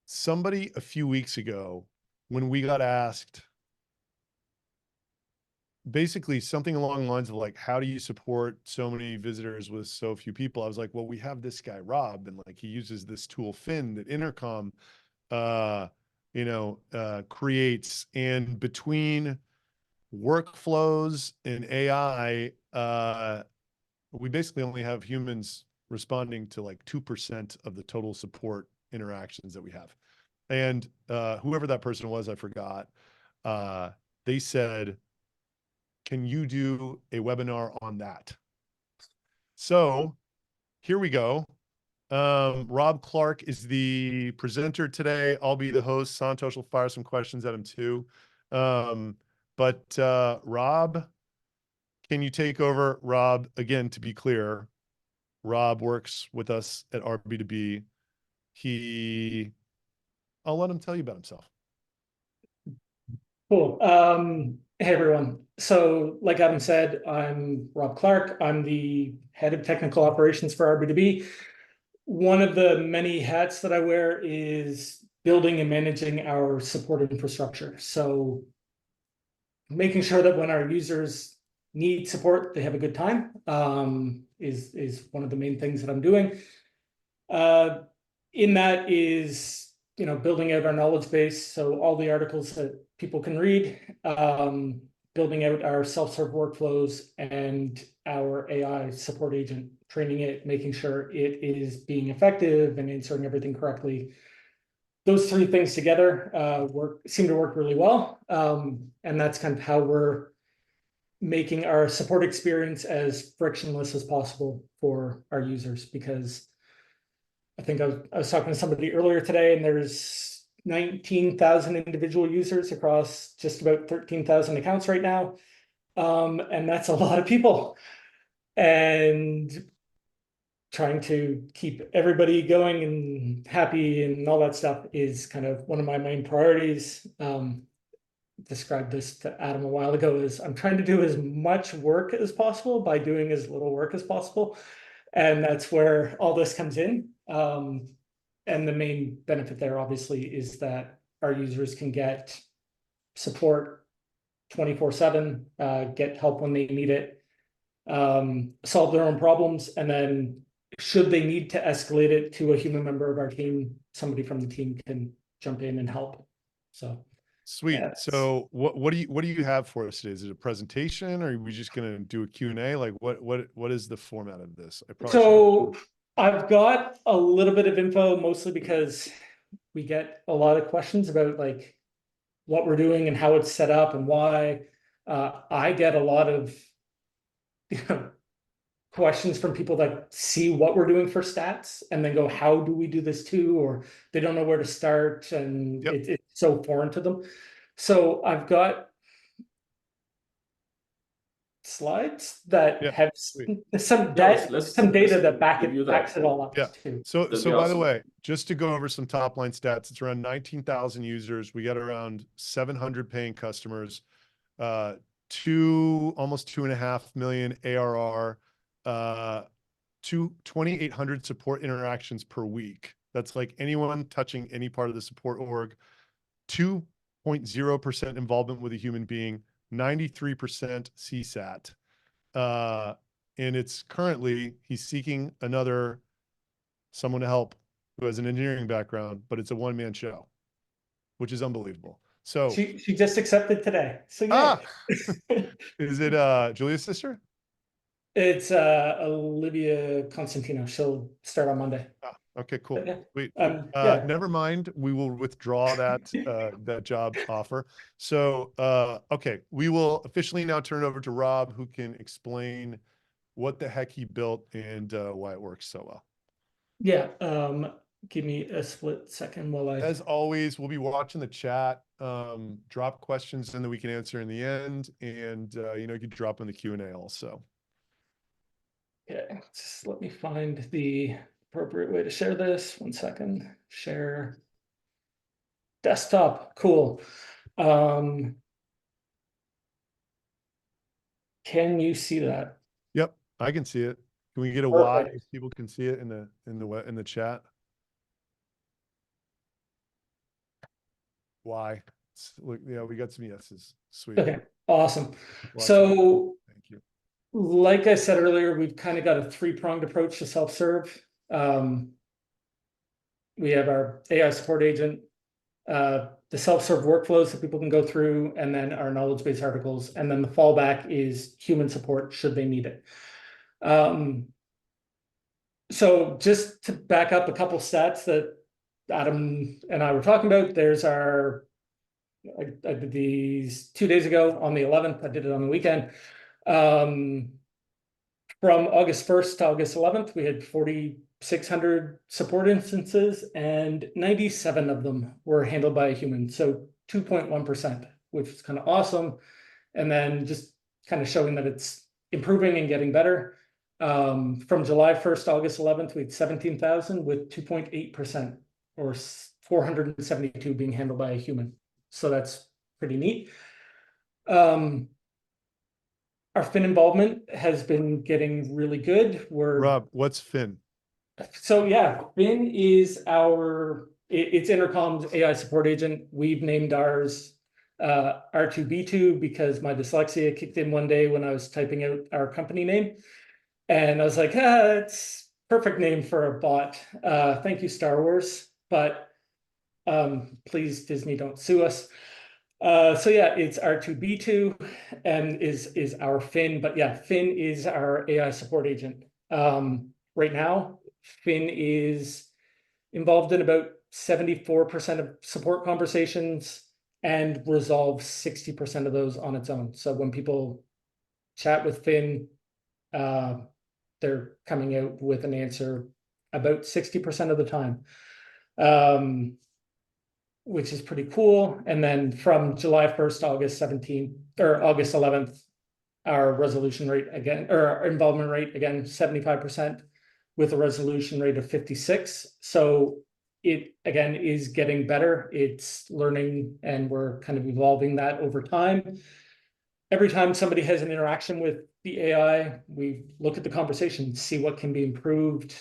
Somebody a few weeks ago, when we got asked basically something along the lines of like, how do you support so many visitors with so few people? I was like, well, we have this guy, Robb, and like he uses this tool, Fin, that Intercom, creates. And between workflows and AI, we basically only have humans responding to like 2% of the total support interactions that we have. And whoever that person was, I forgot. They said, can you do a webinar on that? So here we go. Robb Clarke is the presenter today. I'll be the host. Santosh will fire some questions at him too. Robb, can you take over? Robb, again, to be clear, Robb works with us at RB2B. I'll let him tell you about himself. Cool. Hey, everyone. So like Adam said, I'm Robb Clarke. I'm the head of technical operations for RB2B. One of the many hats that I wear is building and managing our support infrastructure. So making sure that when our users need support, they have a good time is one of the main things that I'm doing. In that is, building out our knowledge base, so all the articles that people can read, building out our self-serve workflows and our AI support agent, training it, making sure it is being effective and answering everything correctly. Those three things together seem to work really well. And that's kind of how we're making our support experience as frictionless as possible for our users, because I think I was talking to somebody earlier today, and there's 19,000 individual users across just about 13,000 accounts right now. And that's a lot of people. And trying to keep everybody going and happy and all that stuff is kind of one of my main priorities. Described this to Adam a while ago as I'm trying to do as much work as possible by doing as little work as possible. And that's where all this comes in. And the main benefit there, obviously, is that our users can get support 24/7, get help when they need it, solve their own problems, and then should they need to escalate it to a human member of our team, somebody from the team can jump in and help. So sweet. yeah, so what do you have for us today? Is it a presentation, or are we just going to do a Q&A? Like what is the format of this? So I've got a little bit of info, mostly because we get a lot of questions about like what we're doing and how it's set up and why. I get a lot of questions from people that see what we're doing for stats and then go, how do we do this too? Or they don't know where to start, and it's so foreign to them. So I've got slides that have some data that backs it all up too. So by the way, just to go over some top line stats, it's around 19,000 users. We got around 700 paying customers, almost 2.5 million ARR, 2,800 support interactions per week. That's like anyone touching any part of the support org. 2.0% involvement with a human being, 93% CSAT. And it's currently, he's seeking someone to help who has an engineering background, but it's a one-man show, which is unbelievable. So she just accepted today. So yeah. Is it Julia's sister? It's Olivia Constantino. She'll start on Monday. Okay, cool. Yeah. Wait, never mind. We will withdraw that that job offer. So okay, we will officially now turn it over to Robb, who can explain what the heck he built and why it works so well. Yeah. Give me a split second while I. As always, we'll be watching the chat. Drop questions and that we can answer in the end, and you can drop in the Q&A also. Yeah, just let me find the appropriate way to share this. 1 second. Share desktop. Cool. Can you see that? Yep, I can see it. Can we get a Y Perfect. so people can see it in the chat? Y. Look, yeah, we got some yeses. Sweet. Okay, awesome. Watch it. So Thank you. like I said earlier, we've kind of got a three-pronged approach to self-serve. We have our AI support agent, the self-serve workflows that people can go through, and then our knowledge base articles. And then the fallback is human support should they need it. So just to back up a couple stats that Adam and I were talking about, there's our, I did these 2 days ago on the 11th. I did it on the weekend. From August 1st to August 11th, we had 4,600 support instances, and 97 of them were handled by a human. So 2.1%, which is kind of awesome. And then just kind of showing that it's improving and getting better. From July 1st to August 11th, we had 17,000 with 2.8%, or 472 being handled by a human. So that's pretty neat. Our Fin involvement has been getting really good. Rob, what's Fin? So yeah, Fin is it's Intercom's AI support agent. We've named ours R2B2 because my dyslexia kicked in one day when I was typing out our company name. And I was like, it's perfect name for a bot. Thank you, Star Wars. But please, Disney, don't sue us. So yeah, it's R2B2 and is our Fin. But yeah, Fin is our AI support agent. Right now, Fin is involved in about 74% of support conversations and resolves 60% of those on its own. So when people chat with Fin, they're coming out with an answer about 60% of the time, which is pretty cool. And then from July 1st to August 17th or August 11th, our resolution rate again, or our involvement rate again, 75% with a resolution rate of 56. So it again is getting better. It's learning, and we're kind of evolving that over time. Every time somebody has an interaction with the AI, we look at the conversation, see what can be improved,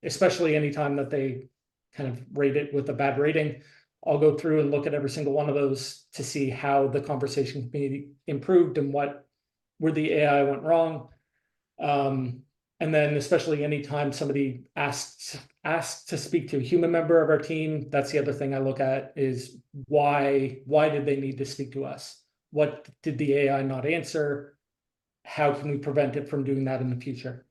especially anytime that they kind of rate it with a bad rating. I'll go through and look at every single one of those to see how the conversation can be improved and where the AI went wrong. And then especially anytime somebody asks to speak to a human member of our team, that's the other thing I look at is why did they need to speak to us? What did the AI not answer? How can we prevent it from doing that in the future?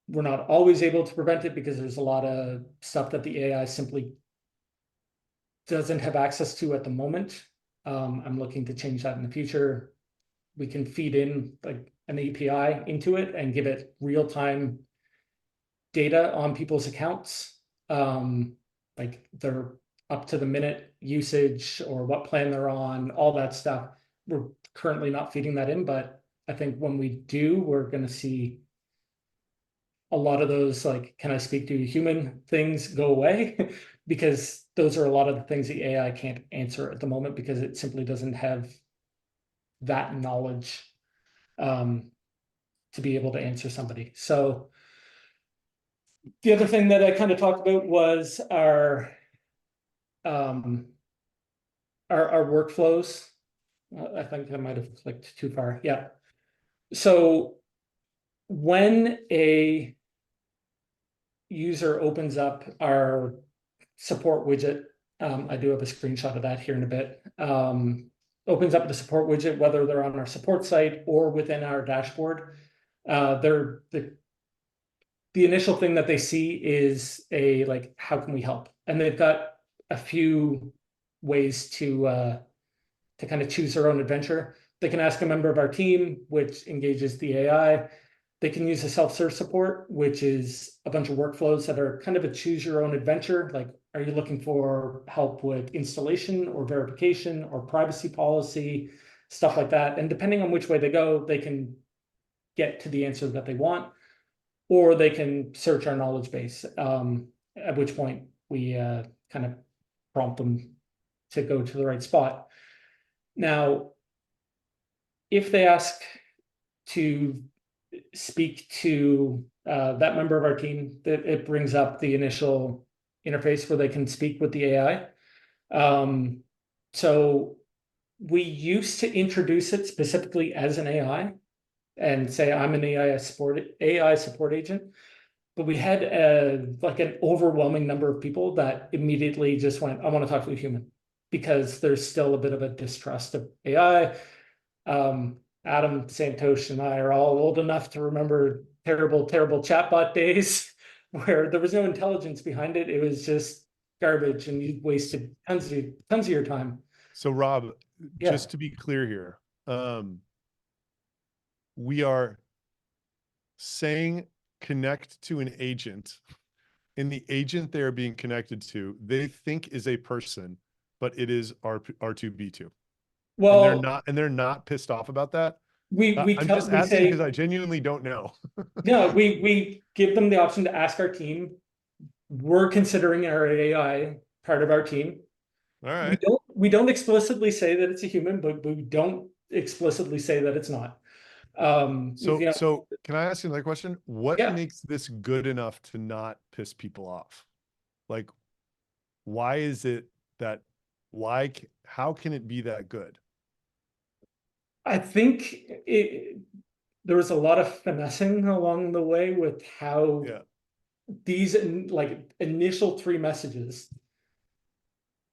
We're not always able to prevent it because there's a lot of stuff that the AI simply doesn't have access to at the moment. I'm looking to change that in the future. We can feed in like an API into it and give it real-time data on people's accounts, like their up to the minute usage or what plan they're on, all that stuff. We're currently not feeding that in, but I think when we do, we're going to see a lot of those, like, can I speak to human things go away? Because those are a lot of the things the AI can't answer at the moment because it simply doesn't have that knowledge to be able to answer somebody. So the other thing that I kind of talked about was our workflows. I think I might have clicked too far. Yeah. So when a user opens up our support widget, I do have a screenshot of that here in a bit. Opens up the support widget, whether they're on our support site or within our dashboard. The initial thing that they see is like, how can we help? And they've got a few ways to kind of choose their own adventure. They can ask a member of our team, which engages the AI. They can use a self-serve support, which is a bunch of workflows that are kind of a choose your own adventure. Like, are you looking for help with installation or verification or privacy policy, stuff like that? And depending on which way they go, they can get to the answer that they want, or they can search our knowledge base, at which point we kind of prompt them to go to the right spot. Now, if they ask to speak to that member of our team, that it brings up the initial interface where they can speak with the AI. So we used to introduce it specifically as an AI and say, I'm an AI support agent. But we had like an overwhelming number of people that immediately just went, I want to talk to a human, because there's still a bit of a distrust of AI. Adam Santosh and I are all old enough to remember terrible, terrible chatbot days where there was no intelligence behind it. It was just garbage, and you wasted tons of your time. So Rob, Yeah. just to be clear here, we are saying connect to an agent, and the agent they're being connected to, they think is a person, but it is R2B2. Well, And they're not pissed off about that. I'm just we asking because say, I genuinely don't know. no, we give them the option to ask our team. We're considering our AI part of our team. All right. We don't explicitly say that it's a human, but we don't explicitly say that it's not. You know, So can I ask you another question? What yeah. makes this good enough to not piss people off? Like, why is it that, how can it be that good? I think there was a lot of finessing along the way with how Yeah. these like initial three messages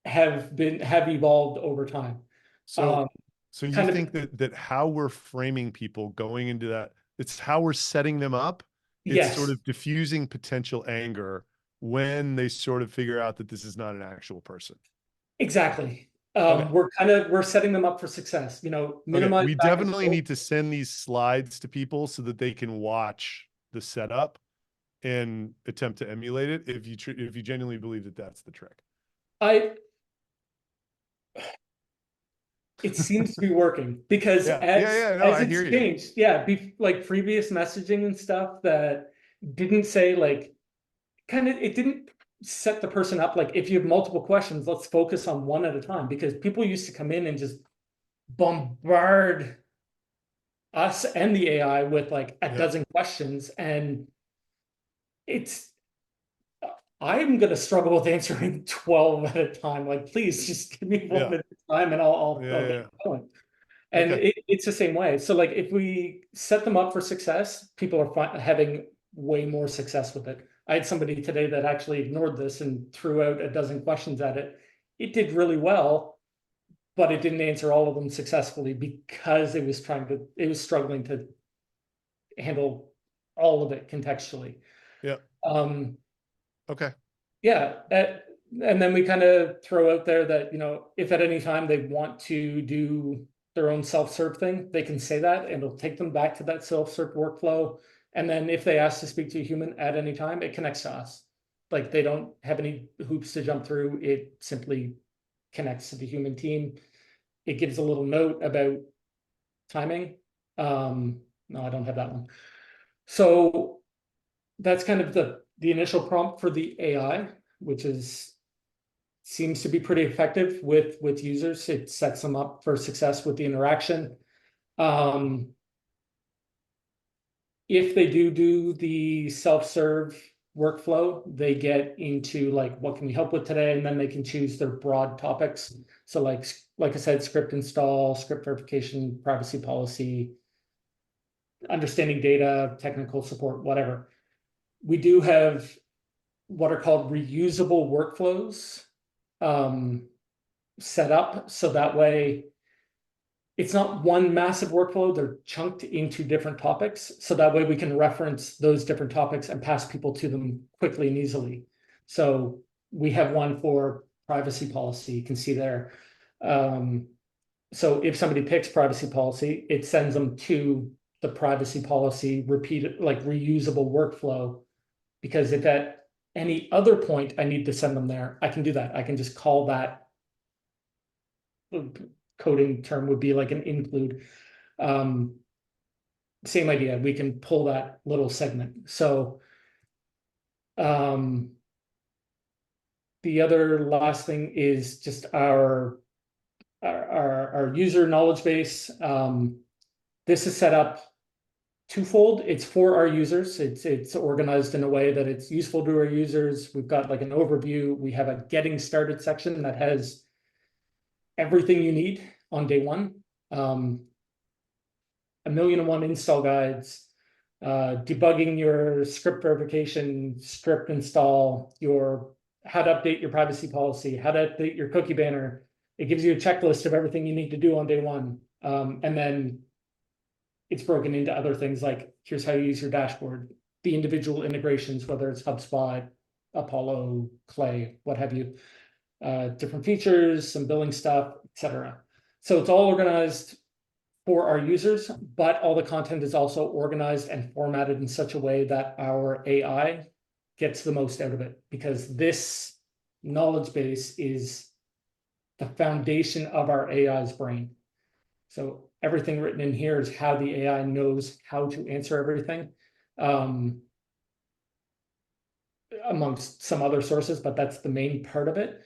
have evolved over time. So, Um, so you kind of think that how we're framing people going into that, it's how we're setting them up. It's sort Yes, of diffusing potential anger when they sort of figure out that this is not an actual person. exactly. Okay. We're setting them up for success. You know, Okay. minimize We back and definitely forth. need to send these slides to people so that they can watch the setup and attempt to emulate it if you genuinely believe that that's the trick. I It seems to be working, because Yeah. Yeah. Yeah. No, as I it's hear you. changed, yeah, like previous messaging and stuff that didn't say like kind of, it didn't set the person up like, if you have multiple questions, let's focus on one at a time, because people used to come in and just bombard us and the AI with like a Yeah. dozen questions, and it's I'm gonna struggle with answering 12 at a time. Like, please just give me one Yeah. at a time and I'll get Yeah. going. Yeah. And Okay. it's the same way. So like if we set them up for success, people are having way more success with it. I had somebody today that actually ignored this and threw out a dozen questions at it. It did really well, but it didn't answer all of them successfully because it was struggling to handle all of it contextually. Yeah. Um, Okay. yeah. And then we kind of throw out there that, you know, if at any time they want to do their own self-serve thing, they can say that and it'll take them back to that self-serve workflow. And then if they ask to speak to a human at any time, it connects to us. Like, they don't have any hoops to jump through. It simply connects to the human team. It gives a little note about timing. No, I don't have that one. So that's kind of the initial prompt for the AI, which seems to be pretty effective with users. It sets them up for success with the interaction. Um, if they do the self-serve workflow, they get into like, what can we help with today? And then they can choose their broad topics. So like I said, script install, script verification, privacy policy, understanding data, technical support, whatever. We do have what are called reusable workflows set up, so that way it's not one massive workflow, they're chunked into different topics. So that way we can reference those different topics and pass people to them quickly and easily. So we have one for privacy policy, you can see there. So if somebody picks privacy policy, it sends them to the privacy policy repeated, like reusable workflow. Because if at any other point I need to send them there, I can do that. I can just call that, coding term would be like an include. Um, Same idea. We can pull that little segment. So the other last thing is just our user knowledge base. This is set up twofold. It's for our users. It's organized in a way that it's useful to our users. We've got like an overview. We have a getting started section that has everything you need on day one. 1,000,001 install guides, debugging your script verification, script install, your how to update your privacy policy, how to update your cookie banner. It gives you a checklist of everything you need to do on day one. And then it's broken into other things like here's how you use your dashboard, the individual integrations, whether it's HubSpot, Apollo, Clay, what have you, different features, some billing stuff, etc. So it's all organized for our users, but all the content is also organized and formatted in such a way that our AI gets the most out of it, because this knowledge base is the foundation of our AI's brain. So everything written in here is how the AI knows how to answer everything, amongst some other sources, but that's the main part of it.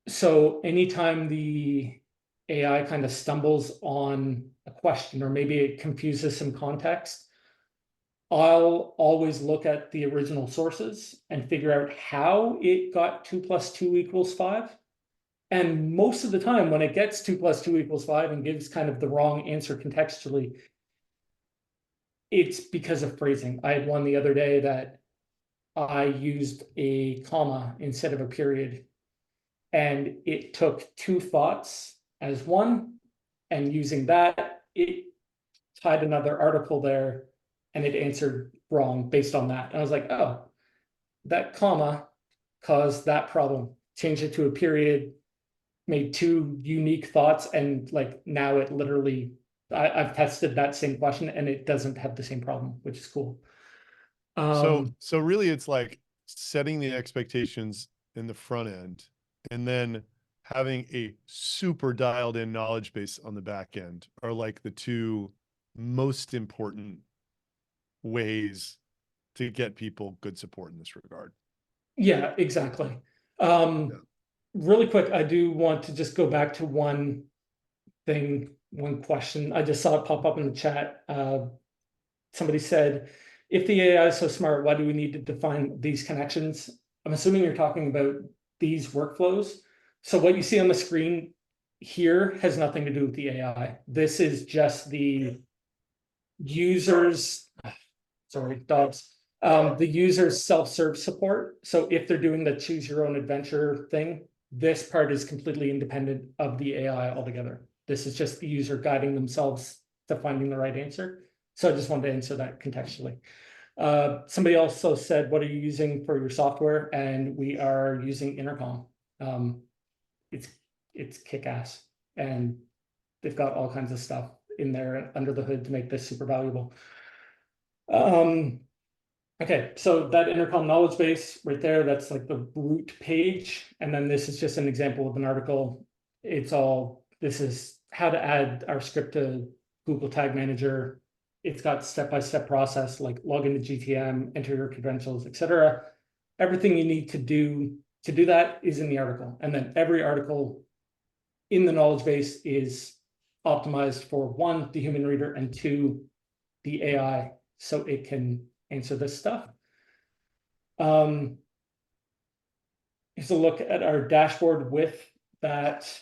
So anytime the AI kind of stumbles on a question, or maybe it confuses some context, I'll always look at the original sources and figure out how it got 2 + 2 = 5. And most of the time, when it gets 2 + 2 = 5 and gives kind of the wrong answer contextually, it's because of phrasing. I had one the other day that I used a comma instead of a period, and it took two thoughts as one, and using that, it tied another article there, and it answered wrong based on that. And I was like, oh, that comma caused that problem. Change it to a period, made two unique thoughts, and like now it literally, I've tested that same question and it doesn't have the same problem, which is cool. So really it's like setting the expectations in the front end and then having a super dialed in knowledge base on the back end are like the two most important ways to get people good support in this regard. Yeah, exactly. Yeah. Really quick, I do want to just go back to one thing, one question. I just saw it pop up in the chat. Somebody said, if the AI is so smart, why do we need to define these connections? I'm assuming you're talking about these workflows. So what you see on the screen here has nothing to do with the AI. This is just the users, sorry, dogs, the user's self-serve support. So if they're doing the choose your own adventure thing, this part is completely independent of the AI altogether. This is just the user guiding themselves to finding the right answer. So I just wanted to answer that contextually. Somebody also said, what are you using for your software? And we are using Intercom. It's kick-ass, and they've got all kinds of stuff in there under the hood to make this super valuable. Okay, so that Intercom knowledge base right there, that's like the root page. And then this is just an example of an article. This is how to add our script to Google Tag Manager. It's got step-by-step process, like log into GTM, enter your credentials, etc. Everything you need to do that is in the article. And then every article in the knowledge base is optimized for one, the human reader, and two, the AI, so it can answer this stuff. Here's a look at our dashboard with that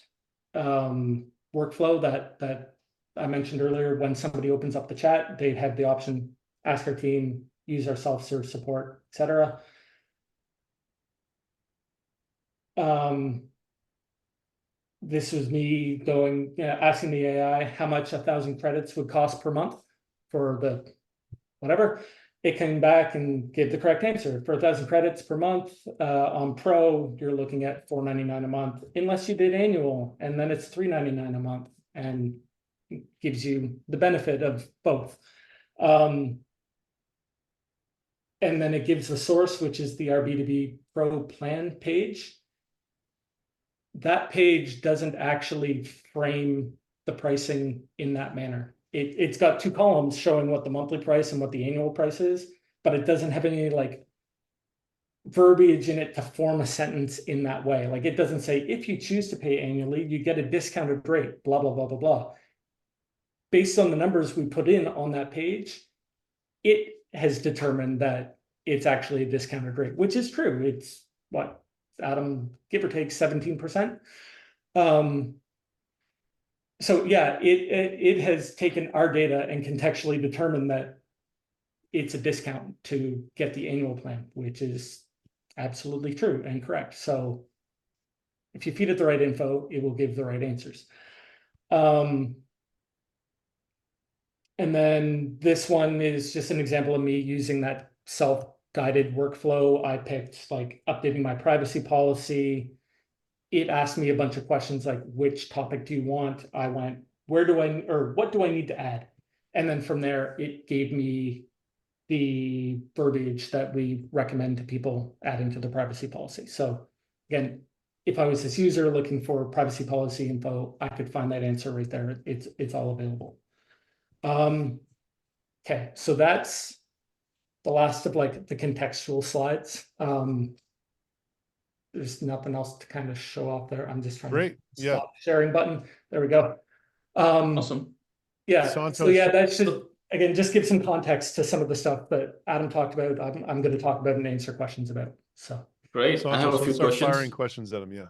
workflow that I mentioned earlier. When somebody opens up the chat, they have the option, ask our team, use our self-serve support, etc. This was me going, asking the AI how much 1,000 credits would cost per month for the whatever. It came back and gave the correct answer. For 1,000 credits per month on Pro, you're looking at $4.99 a month, unless you did annual, and then it's $3.99 a month, and it gives you the benefit of both. And then it gives the source, which is the RB2B Pro plan page. That page doesn't actually frame the pricing in that manner. It's got two columns showing what the monthly price and what the annual price is, but it doesn't have any like verbiage in it to form a sentence in that way. Like it doesn't say, if you choose to pay annually, you get a discounted rate, blah, blah, blah, blah, blah. based on the numbers we put in on that page, it has determined that it's actually a discounted rate, which is true. It's what, Adam, give or take 17%. So yeah, it has taken our data and contextually determined that it's a discount to get the annual plan, which is absolutely true and correct. So if you feed it the right info, it will give the right answers. And then this one is just an example of me using that self-guided workflow. I picked like updating my privacy policy. It asked me a bunch of questions like, which topic do you want? I went, what do I need to add? And then from there, it gave me the verbiage that we recommend to people adding to the privacy policy. So again, if I was this user looking for privacy policy info, I could find that answer right there. It's all available. Okay, so that's the last of like the contextual slides. There's nothing else to kind of show off there. I'm just trying to stop sharing button. There we go. Awesome. Yeah. Santos, so yeah, that should again just give some context to some of the stuff that Adam talked about. I'm going to talk about and answer questions about. So great. Santos, I have a few questions. Firing questions at him. Yeah.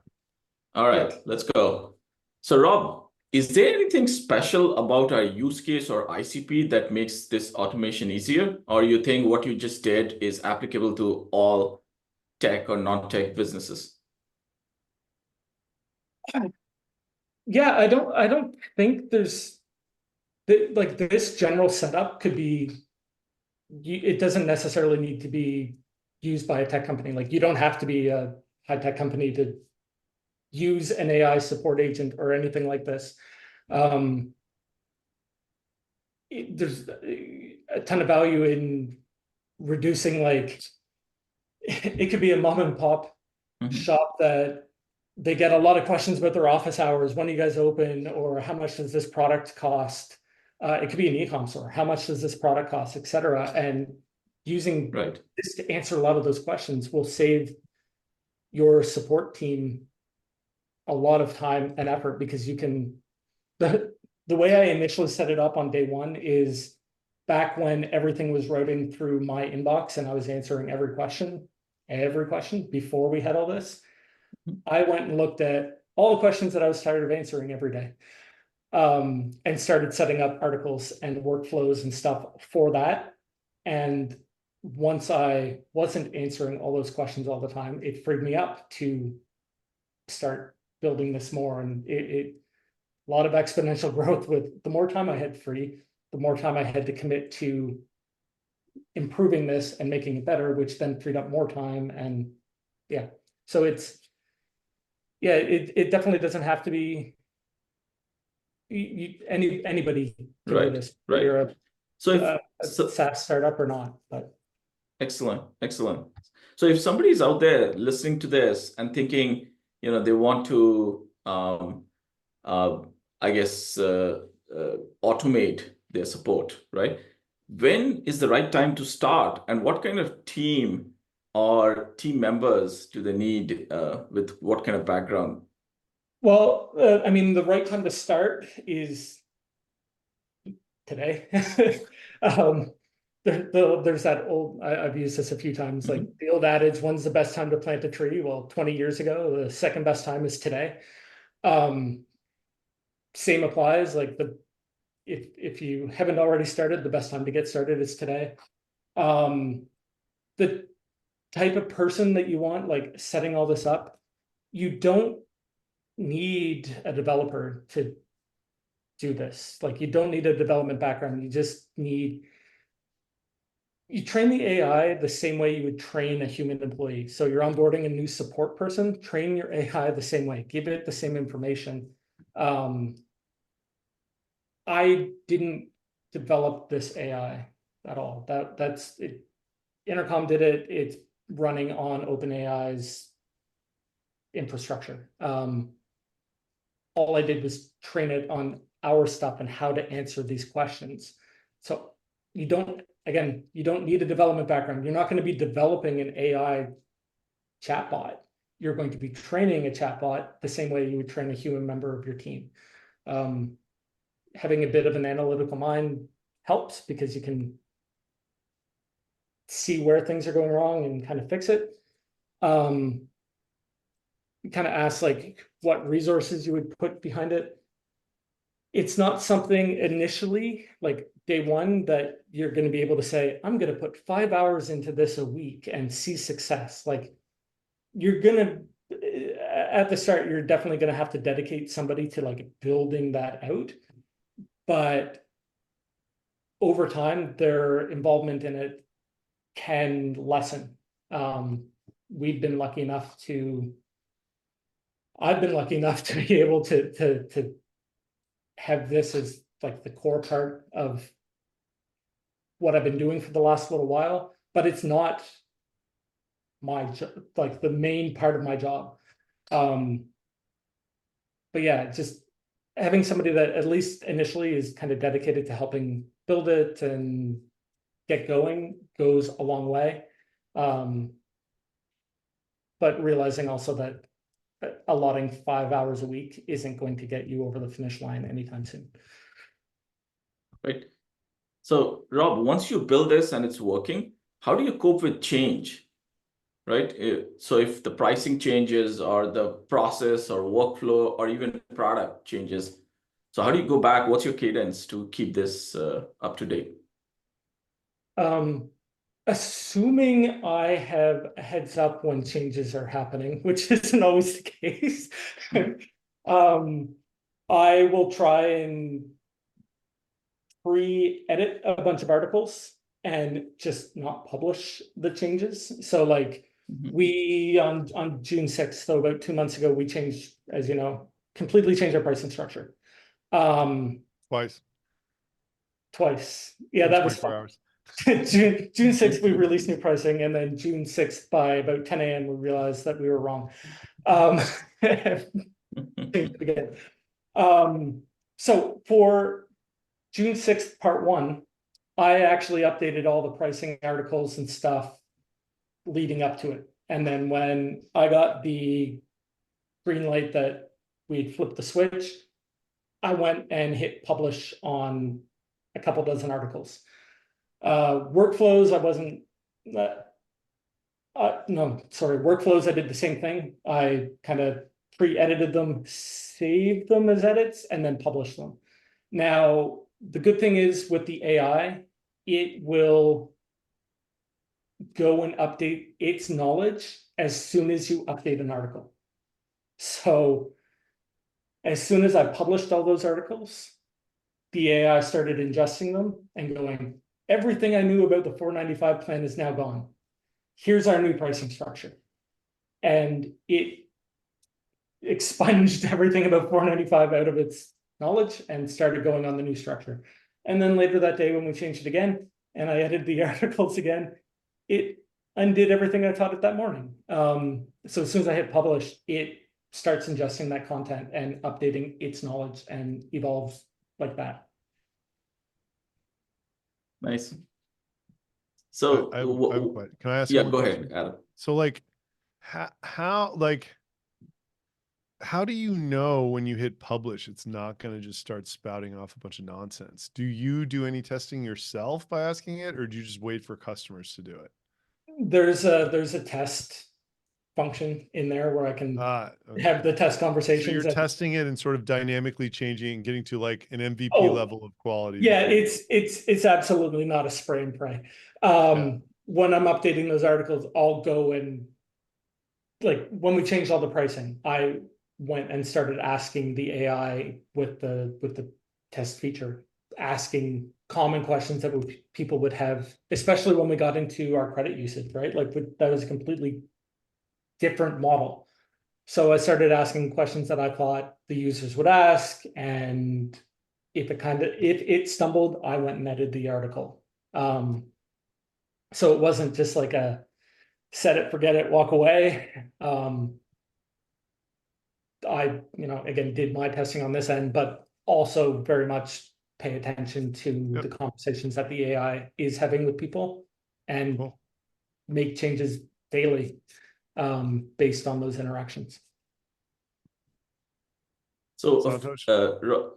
All right, let's go. So Rob, is there anything special about our use case or ICP that makes this automation easier? Or you think what you just did is applicable to all tech or non-tech businesses? yeah, I don't think there's like this general setup could be, it doesn't necessarily need to be used by a tech company. Like you don't have to be a high tech company to use an AI support agent or anything like this. There's a ton of value in reducing, like, it could be a mom and pop shop that they get a lot of questions about their office hours. When are you guys open? Or how much does this product cost? It could be an e-com store. How much does this product cost, et cetera? And using this to answer a lot of those questions will save your support team a lot of time and effort, because you can, the way I initially set it up on day one is back when everything was routing through my inbox and I was answering every question before we had all this. I went and looked at all the questions that I was tired of answering every day, and started setting up articles and workflows and stuff for that. And once I wasn't answering all those questions all the time, it freed me up to start building this more. And a lot of exponential growth with the more time I had free, the more time I had to commit to improving this and making it better, which then freed up more time. And yeah, so it's, yeah, it definitely doesn't have to be anybody can do this. Right. You're a So SaaS startup or not, but. Excellent. So if somebody's out there listening to this and thinking, they want to, I guess, automate their support, right? When is the right time to start, and what kind of team or team members do they need, with what kind of background? Well, I mean, the right time to start is today. There's that old, I've used this a few times, like the old adage, when's the best time to plant a tree? Well, 20 years ago, the second best time is today. Same applies, like if you haven't already started, the best time to get started is today. The type of person that you want, like setting all this up, you don't need a developer to do this. Like you don't need a development background. You just need, you train the AI the same way you would train a human employee. So you're onboarding a new support person, train your AI the same way, give it the same information. I didn't develop this AI at all. That's it. Intercom did it. It's running on OpenAI's infrastructure. All I did was train it on our stuff and how to answer these questions. So you don't need a development background. You're not going to be developing an AI chatbot. You're going to be training a chatbot the same way you would train a human member of your team. having a bit of an analytical mind helps because you can see where things are going wrong and kind of fix it. You kind of ask like what resources you would put behind it. It's not something initially, like day one, that you're going to be able to say, I'm going to put 5 hours into this a week and see success. Like you're going to, at the start, you're definitely going to have to dedicate somebody to like building that out. But over time, their involvement in it can lessen. I've been lucky enough to be able to have this as like the core part of what I've been doing for the last little while, but it's not my like the main part of my job. But yeah, just having somebody that at least initially is kind of dedicated to helping build it and get going goes a long way. But realizing also that allotting 5 hours a week isn't going to get you over the finish line anytime soon. Right. So Rob, once you build this and it's working, how do you cope with change? Right. So if the pricing changes or the process or workflow or even product changes, so how do you go back? What's your cadence to keep this up to date? Assuming I have a heads up when changes are happening, which isn't always the case, I will try and pre-edit a bunch of articles and just not publish the changes. So like we on June 6th, so about 2 months ago, we changed, as you know, completely changed our pricing structure. Twice. Yeah, that was 24 hours. June 6th, we released new pricing, and then June 6th by about 10 a.m. we realized that we were wrong. Again. So for June 6th, part 1, I actually updated all the pricing articles and stuff leading up to it. And then when I got the green light that we'd flipped the switch, I went and hit publish on a couple dozen articles. Workflows, I wasn't, workflows, I did the same thing. I kind of pre-edited them, saved them as edits, and then published them. Now, the good thing is with the AI, it will go and update its knowledge as soon as you update an article. So as soon as I published all those articles, the AI started ingesting them and going, everything I knew about the 495 plan is now gone. Here's our new pricing structure. And it expunged everything about 495 out of its knowledge and started going on the new structure. And then later that day when we changed it again and I edited the articles again, it undid everything I taught it that morning. So as soon as I hit publish, it starts ingesting that content and updating its knowledge and evolves like that. Nice. So I have a question. Can I ask? Yeah, go ahead, Adam. So like, how do you know when you hit publish, it's not going to just start spouting off a bunch of nonsense? Do you do any testing yourself by asking it, or do you just wait for customers to do it? There's a test function in there where I can Okay. have the test conversations. So you're testing it and sort of dynamically changing and getting to like an MVP level of quality. Yeah, it's absolutely not a spray and pray. When I'm updating those articles, I'll go and like when we changed all the pricing, I went and started asking the AI with the test feature, asking common questions that people would have, especially when we got into our credit usage, right? Like that was a completely different model. So I started asking questions that I thought the users would ask, and if it stumbled, I went and edited the article. So it wasn't just like a set it, forget it, walk away. I, again, did my testing on this end, but also very much pay attention to the conversations that the AI is having with people and make changes daily based on those interactions. So Santosh?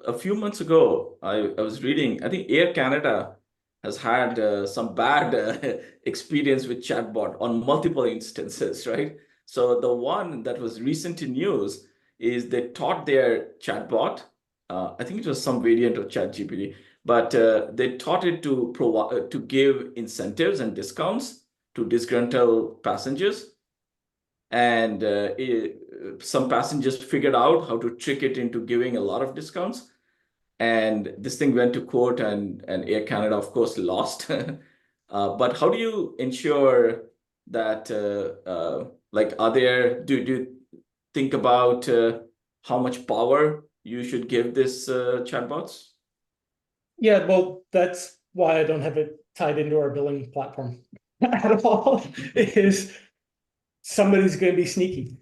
a few months ago, I was reading, I think Air Canada has had some bad experience with chatbot on multiple instances, right? So the one that was recent in news is they taught their chatbot, I think it was some variant of ChatGPT, but they taught it to provide to give incentives and discounts to disgruntled passengers, and some passengers figured out how to trick it into giving a lot of discounts, and this thing went to court, and Air Canada, of course, lost. But how do you ensure that, like, do you think about how much power you should give this chatbots? Yeah, well, that's why I don't have it tied into our billing platform at all, is somebody's going to be sneaky.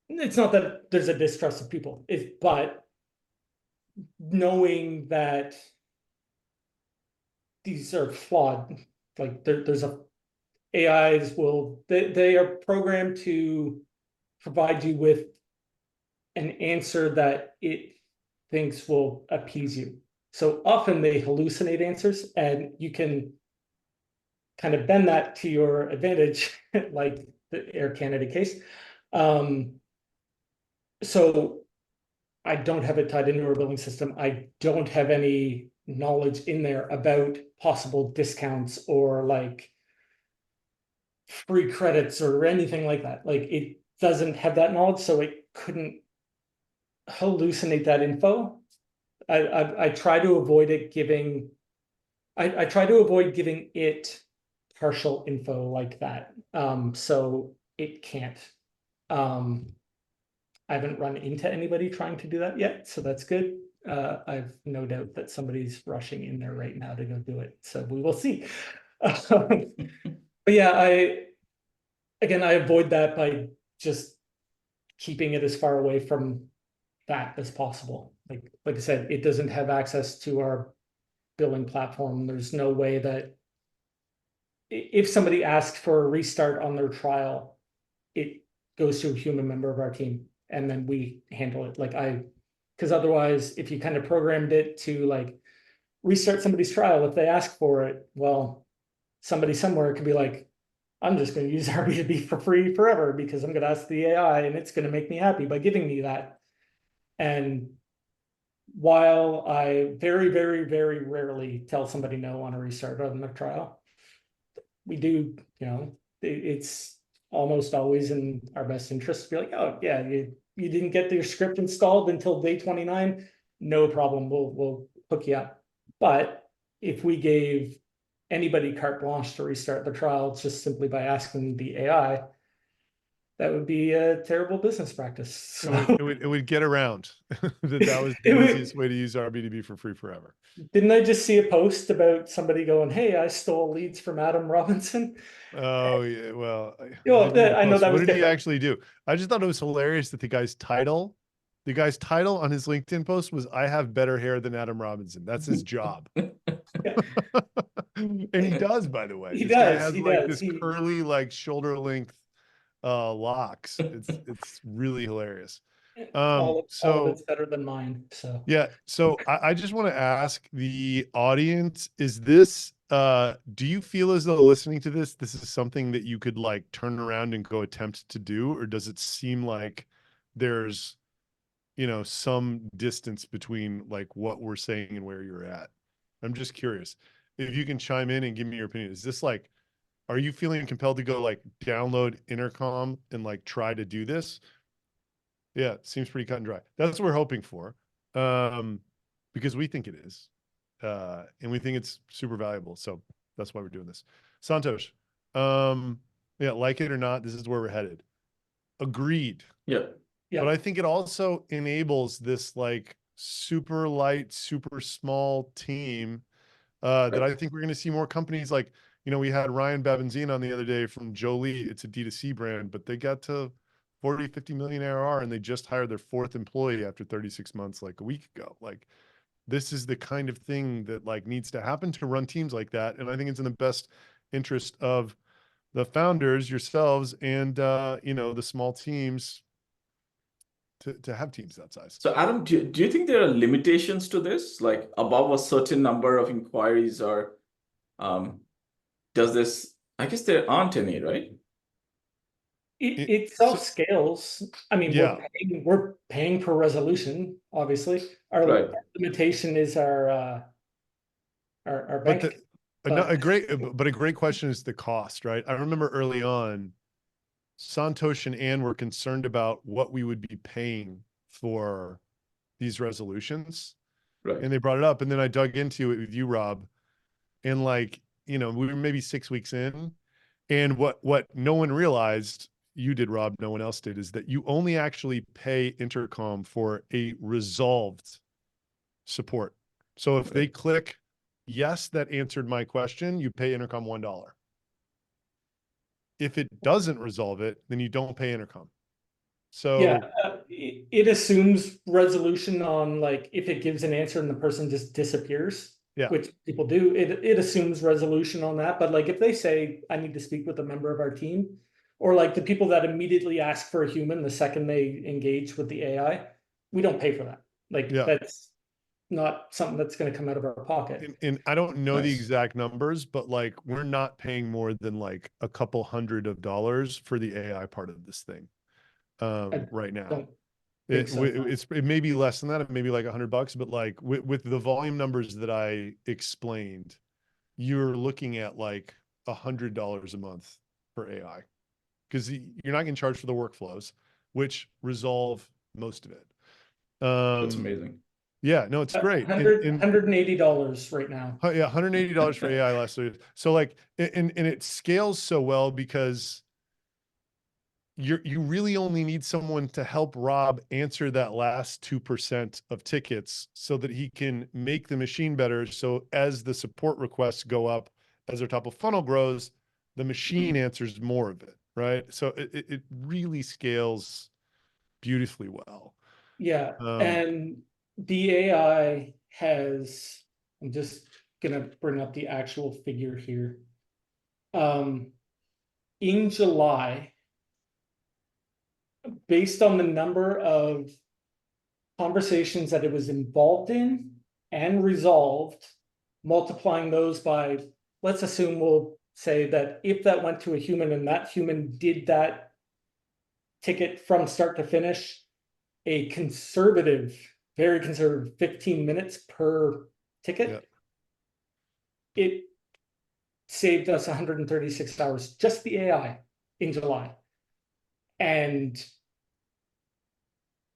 It's not that there's a distrust of people, but knowing that these are flawed, like there's AIs they are programmed to provide you with an answer that it thinks will appease you. So often they hallucinate answers, and you can kind of bend that to your advantage, like the Air Canada case. So I don't have it tied into our billing system. I don't have any knowledge in there about possible discounts or like free credits or anything like that. Like it doesn't have that knowledge, so it couldn't hallucinate that info. I try to avoid it giving. I try to avoid giving it partial info like that. So it can't. I haven't run into anybody trying to do that yet, so that's good. I've no doubt that somebody's rushing in there right now to go do it, so we will see. But yeah, I avoid that by just keeping it as far away from that as possible. Like I said, it doesn't have access to our billing platform. There's no way that if somebody asks for a restart on their trial, it goes to a human member of our team, and then we handle it. Because otherwise, if you kind of programmed it to like restart somebody's trial, if they ask for it, well, somebody somewhere could be like, I'm just going to use RB2B for free forever because I'm going to ask the AI and it's going to make me happy by giving me that. And while I very, very, very rarely tell somebody no on a restart on their trial, we do, it's almost always in our best interest to be like, oh yeah, you didn't get your script installed until day 29, no problem, we'll hook you up. But if we gave anybody carte blanche to restart the trial just simply by asking the AI, that would be a terrible business practice. So It would get around that was the easiest way to use RB2B for free forever. Didn't I just see a post about somebody going, hey, I stole leads from Adam Robinson? Oh yeah, well, I know that was what did he different. actually do? I just thought it was hilarious that the guy's title on his LinkedIn post was "I have better hair than Adam Robinson." That's his job. And he does, by the way. He This guy does. has He like does. this curly, like shoulder length locks. It's really hilarious. All of So it's better than mine. So yeah, so I just want to ask the audience, is this do you feel as though listening to this is something that you could like turn around and go attempt to do, or does it seem like there's some distance between like what we're saying and where you're at? I'm just curious if you can chime in and give me your opinion. Is this like, are you feeling compelled to go like download Intercom and like try to do this? Yeah, it seems pretty cut and dry. That's what we're hoping for, because we think it is, and we think it's super valuable. So that's why we're doing this. Santosh, yeah, like it or not, this is where we're headed. Agreed. Yeah. But I think it also enables this like super light, super small team that I think we're going to see more companies like, we had Ryan Babenzien on the other day from Jolie. It's a D2C brand, but they got to 40, 50 million ARR and they just hired their 4th employee after 36 months, like a week ago. Like this is the kind of thing that like needs to happen to run teams like that. And I think it's in the best interest of the founders, yourselves, and, the small teams to have teams that size. So Adam, do you think there are limitations to this, like above a certain number of inquiries, or does this, I guess there aren't any, right? It So- self-scales. I mean, Yeah. we're paying per resolution, obviously. Our Right. limitation is our But bank. a great question is the cost, right? I remember early on, Santosh and Ann were concerned about what we would be paying for these resolutions. Right. And they brought it up. And then I dug into it with you, Rob. And like, we were maybe 6 weeks in. And what no one realized, you did, Rob, no one else did, is that you only actually pay Intercom for a resolved support. So if they click, yes, that answered my question, you pay Intercom $1. If it doesn't resolve it, then you don't pay Intercom. So yeah, it assumes resolution on, like, if it gives an answer and the person just disappears, yeah, which people do, it assumes resolution on that. But like, if they say, I need to speak with a member of our team, or like the people that immediately ask for a human the second they engage with the AI, we don't pay for that. Like, yeah. that's not something that's going to come out of our pocket. And I don't know the Nice. exact numbers, but like we're not paying more than like a couple $100 for the AI part of this thing right now. Don't think so. It may be less than that. It may be like $100, but like with the volume numbers that I explained, you're looking at like $100 a month for AI, because you're not going to charge for the workflows, which resolve most of it. That's amazing. Yeah, no, it's great. $180 right now. Yeah, $180 for AI last year. So like, and it scales so well because you really only need someone to help Rob answer that last 2% of tickets so that he can make the machine better. So as the support requests go up, as our top of funnel grows, the machine answers more of it, right? So it really scales beautifully well. Yeah, and the AI has, I'm just gonna bring up the actual figure here. In July, based on the number of conversations that it was involved in and resolved, multiplying those by, let's assume we'll say that if that went to a human and that human did that ticket from start to finish, a conservative, very conservative 15 minutes per ticket, it saved us 136 hours, just the AI in July. And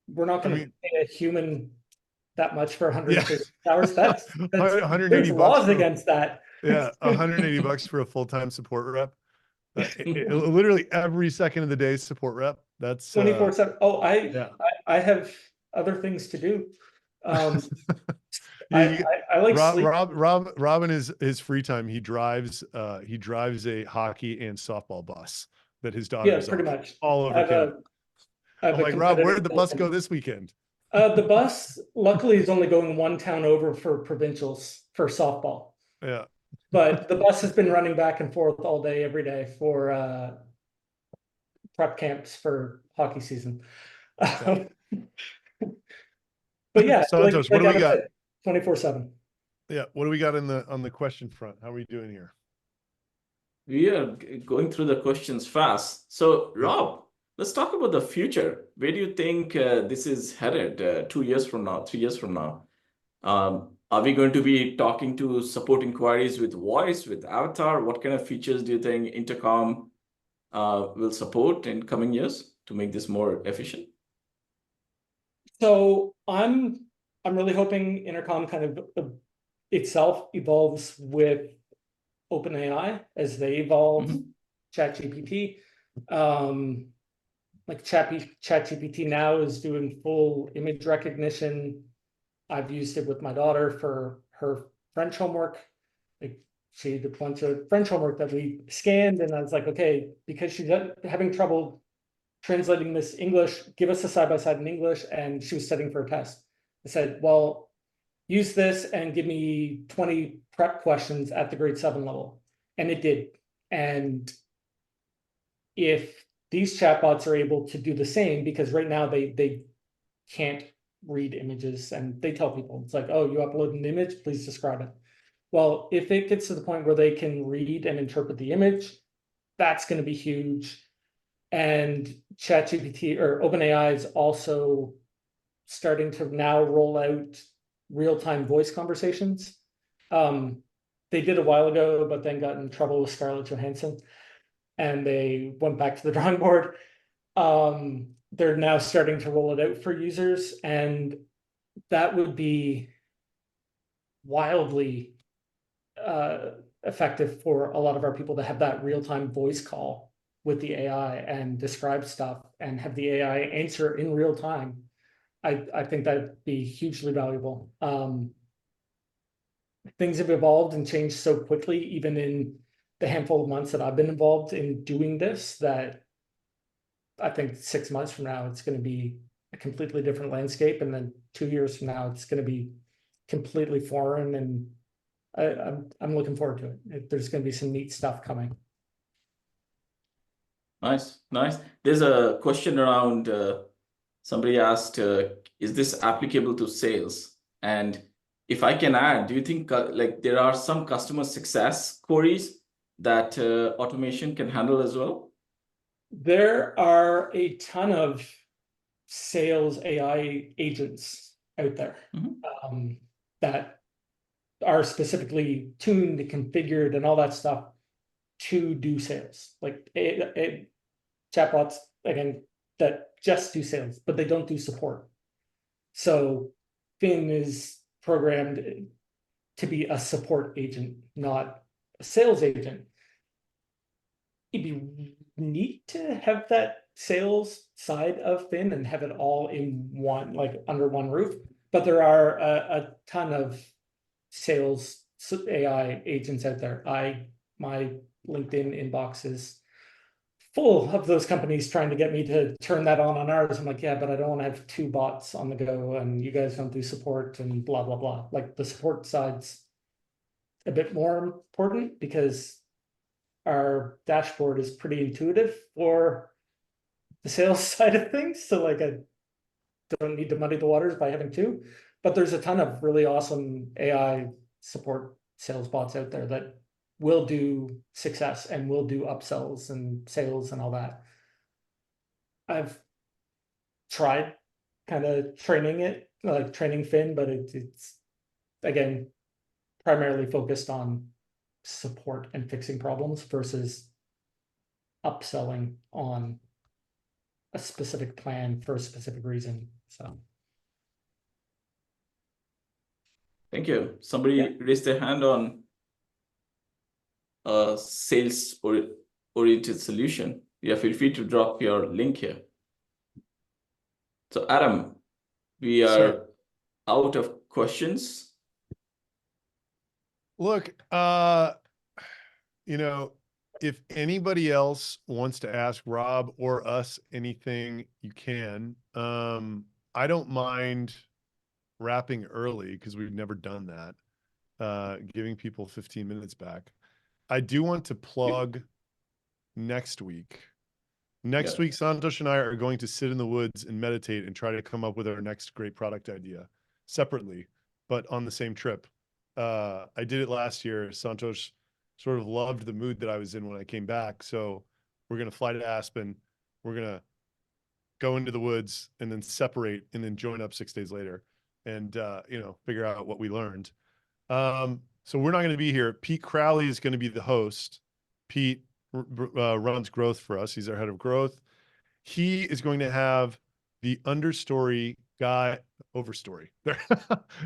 we're not going to pay a human that much for 136 hours. That's 180 there's bucks laws against that. Yeah, $180 for a full-time support rep. Literally every second of the day support rep. That's 24/7. Oh, I have other things to do. I like sleep. Rob in his free time, he drives a hockey and softball bus that his daughter's pretty much all over Canada. I'm like, Rob, where did the bus go this weekend? The bus, luckily, is only going one town over for provincials for softball. Yeah. But the bus has been running back and forth all day, every day for prep camps for hockey season. But yeah, Santosh, what do we got? 24/7. Yeah, what do we got on the question front? How are we doing here? We are going through the questions fast. So, Rob, let's talk about the future. Where do you think this is headed 2 years from now, 3 years from now? Are we going to be talking to support inquiries with voice, with avatar? What kind of features do you think Intercom will support in coming years to make this more efficient? So I'm really hoping Intercom kind of itself evolves with OpenAI as they evolve ChatGPT. Like ChatGPT now is doing full image recognition. I've used it with my daughter for her French homework. Like, she had a bunch of French homework that we scanned, and I was like, okay, because she's having trouble translating this English, give us a side-by-side in English, and she was studying for a test. I said, well, use this and give me 20 prep questions at the grade 7 level. And it did. And if these chatbots are able to do the same, because right now they can't read images, and they tell people, it's like, oh, you upload an image, please describe it. Well, if it gets to the point where they can read and interpret the image, that's going to be huge. And ChatGPT or OpenAI is also starting to now roll out real-time voice conversations. They did a while ago, but then got in trouble with Scarlett Johansson, and they went back to the drawing board. They're now starting to roll it out for users, and that would be wildly effective for a lot of our people to have that real-time voice call with the AI and describe stuff and have the AI answer in real time. I think that'd be hugely valuable. Things have evolved and changed so quickly, even in the handful of months that I've been involved in doing this, that I think 6 months from now, it's going to be a completely different landscape. And then 2 years from now, it's going to be completely foreign. And I'm looking forward to it. There's going to be some neat stuff coming. Nice, nice. There's a question around, somebody asked, is this applicable to sales? And if I can add, do you think like there are some customer success queries that automation can handle as well? There are a ton of sales AI agents out there that are specifically tuned and configured and all that stuff to do sales. Like chatbots, again, that just do sales, but they don't do support. So Finn is programmed to be a support agent, not a sales agent. It'd be neat to have that sales side of Finn and have it all in one, like under one roof. But there are a ton of sales AI agents out there. My LinkedIn inbox is full of those companies trying to get me to turn that on ours. I'm like, yeah, but I don't want to have 2 bots on the go, and you guys don't do support and blah, blah, blah. Like the support side's a bit more important because our dashboard is pretty intuitive for the sales side of things. So like I don't need to muddy the waters by having 2, but there's a ton of really awesome AI support sales bots out there that will do success and will do upsells and sales and all that. I've tried kind of training it, like training Finn, but it's again, primarily focused on support and fixing problems versus upselling on a specific plan for a specific reason. So. Thank you. Somebody raised their hand on a sales oriented solution. Yeah, feel free to drop your link here. So Adam, we are out of questions. Look, you know, if anybody else wants to ask Rob or us anything, you can. I don't mind wrapping early because we've never done that. Giving people 15 minutes back. I do want to plug next week. Next week, Santosh and I are going to sit in the woods and meditate and try to come up with our next great product idea separately, but on the same trip. I did it last year. Santosh sort of loved the mood that I was in when I came back. So we're going to fly to Aspen. We're going to go into the woods and then separate and then join up 6 days later and, you know, figure out what we learned. So we're not going to be here. Pete Crowley is going to be the host. Pete runs growth for us. He's our head of growth. He is going to have the understory guy, overstory.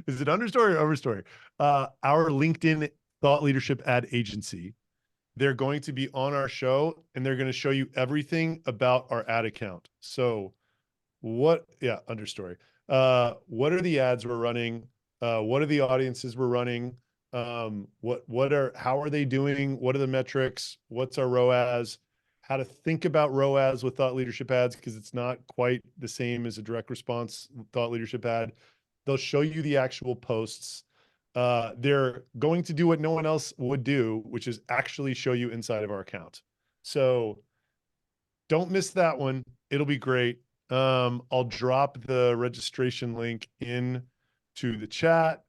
Is it understory or overstory? Our LinkedIn thought leadership ad agency. They're going to be on our show and they're going to show you everything about our ad account. So understory. What are the ads we're running? What are the audiences we're running? How are they doing? What are the metrics? What's our ROAS? How to think about ROAS with thought leadership ads, because it's not quite the same as a direct response thought leadership ad. They'll show you the actual posts. They're going to do what no one else would do, which is actually show you inside of our account. So don't miss that one. It'll be great. I'll drop the registration link in to the chat.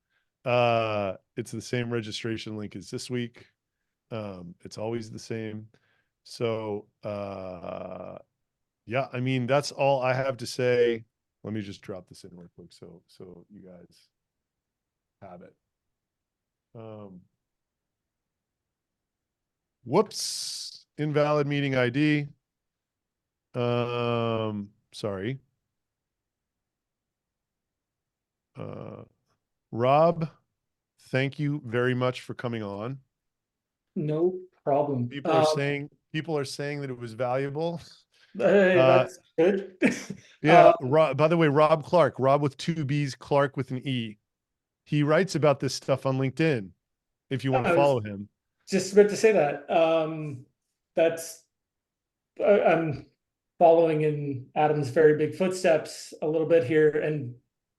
It's the same registration link as this week. It's always the same. So, yeah, I mean, that's all I have to say. Let me just drop this in real quick so you guys have it. Whoops, invalid meeting ID. Sorry. Rob, thank you very much for coming on. No problem. People are saying that it was valuable. Hey, that's good. Yeah, Rob, by the way, Robb Clarke, Robb with 2 B's, Clarke with an E. He writes about this stuff on LinkedIn if you want to follow him. Just about to say that. I'm following in Adam's very big footsteps a little bit here and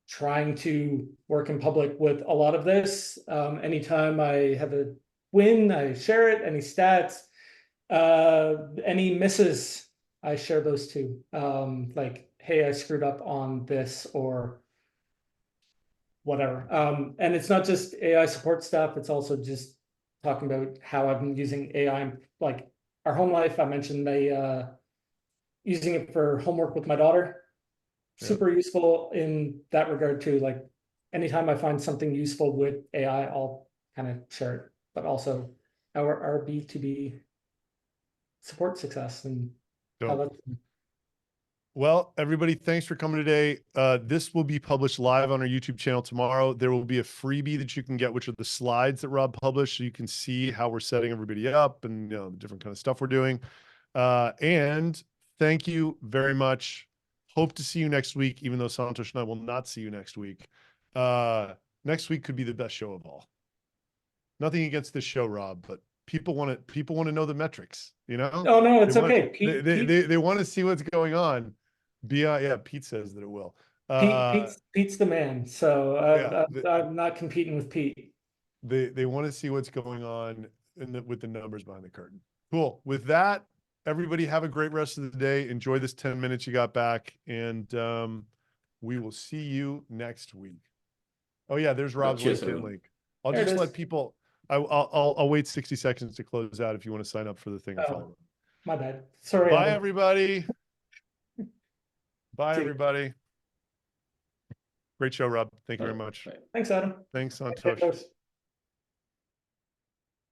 trying to work in public with a lot of this. Anytime I have a win, I share it. Any stats, any misses, I share those too. Like, hey, I screwed up on this or whatever. And it's not just AI support stuff. It's also just talking about how I've been using AI, like our home life. I mentioned using it for homework with my daughter. Super useful in that regard too. Like anytime I find something useful with AI, I'll kind of share it, but also our B2B support success and how that's. Well, everybody, thanks for coming today. This will be published live on our YouTube channel tomorrow. There will be a freebie that you can get, which are the slides that Rob published, so you can see how we're setting everybody up and the different kind of stuff we're doing. And thank you very much. Hope to see you next week, even though Santosh and I will not see you next week. Next week could be the best show of all. Nothing against this show, Rob, but people want to know the metrics, Oh no, it's okay. They want to see what's going on. Yeah, Pete says that it will. Pete's the man, so I'm not competing with Pete. They want to see what's going on with the numbers behind the curtain. Cool. With that, everybody have a great rest of the day. Enjoy this 10 minutes you got back, and we will see you next week. Oh yeah, there's Rob's LinkedIn link. I'll just let people. I'll wait 60 seconds to close out if you want to sign up for the thing. Oh, my bad. Sorry. Bye, everybody. Bye, everybody. Great show, Rob. Thank you very much. Thanks, Adam. Thanks, Santosh.